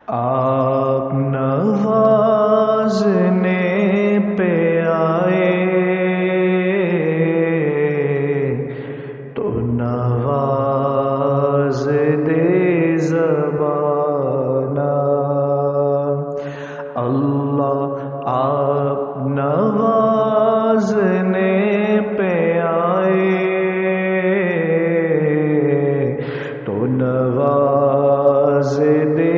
آپ نوازنے پہ آئے تو نواز دے زبانہ اللہ آپ نوازنے پہ آئے تو نواز دے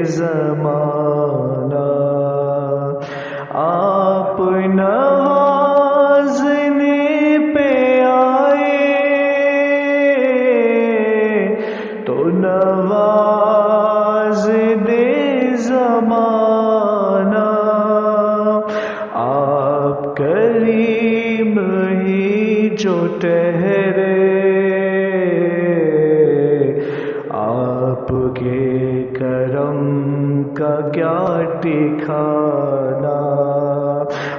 زمانہ آپ نوازنے پہ آئے تو نواز دے زمانہ آپ کریم ہی جو ٹھہرے آپ کے کرم کا کیا ٹھکانہ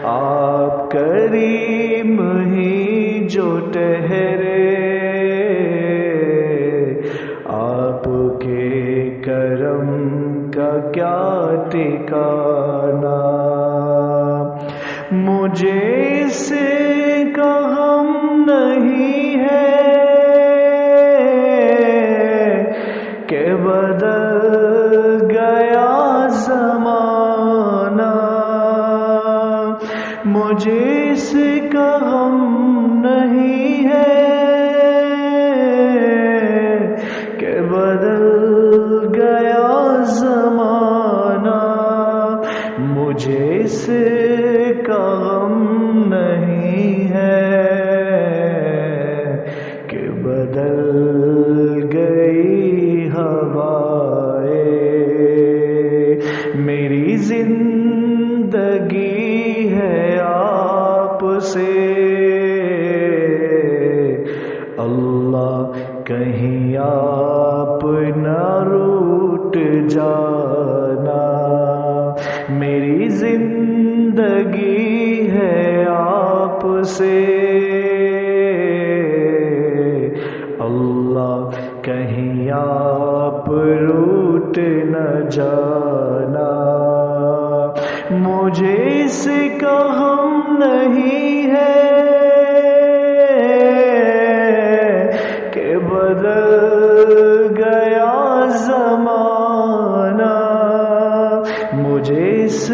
آپ کریم ہی جو ٹھہرے آپ کے کرم کا کیا ٹھکانہ مجھے اس کا غم نہیں ہے کہ بدل گیا زمانہ مجھے اس کا غم نہیں ہے کہ بدل گیا زمانہ مجھے اس کا غم نہیں ہے کہ بدل گئی ہوائیں میری زندگی ہے آپ سے اللہ کہیں آپ نہ روٹ جانا میری زندگی ہے آپ سے اللہ کہیں آپ روٹ نہ جانا مجھے اس کا غم نہیں ہے کہ بدل گیا زمانہ مجھے اس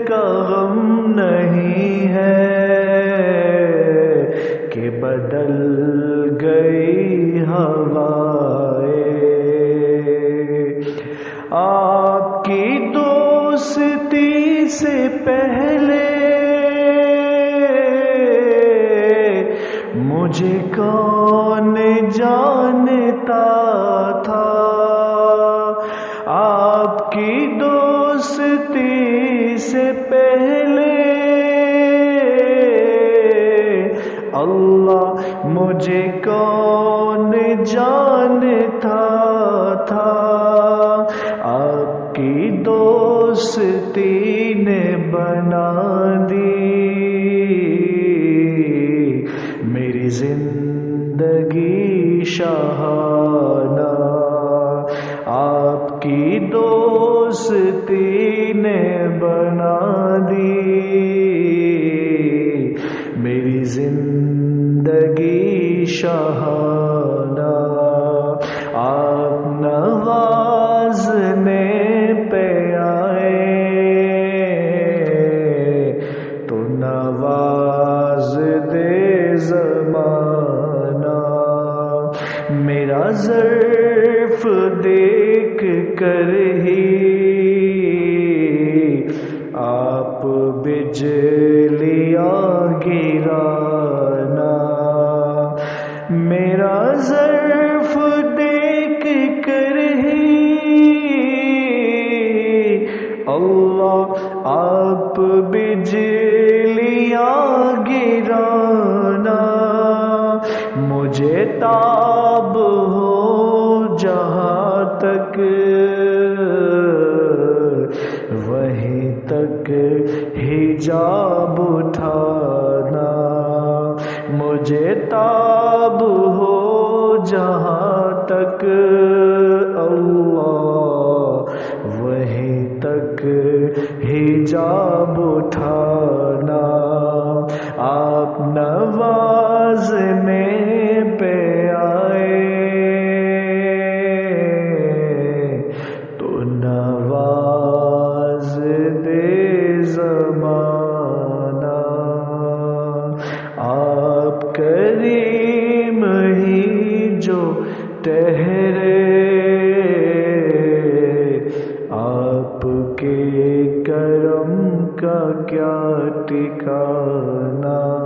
کا غم نہیں ہے کہ بدل گئی ہوائیں آپ کی دوستی سے پہلے مجھے کون جانتا تھا آپ کی دوستی سے پہلے اللہ مجھے کون جانتا تھا آپ کی دوستی نے بنا دی میری زندگی شاہانہ آپ کی دوستی نے بنا دی میری زندگی شاہانہ آپ نوازنے پہ آئے تو نواز دے زمانہ میرا ظرف دیکھ کر ہی آپ بجلیاں گرانا میرا ظرف دیکھ کر ہی اللہ آپ بجلیاں گرانا مجھے تاب ہو جہاں تک وہیں تک حجاب اٹھانا مجھے تاب ہو جہاں تک اللہ وہیں حجاب اٹھانا، آپ نوازنے پہ آئے تو نواز دے زمانہ، آپ کریم ہی جو ٹھہرے، آپ کے کرم کا کیا ٹھکانہ۔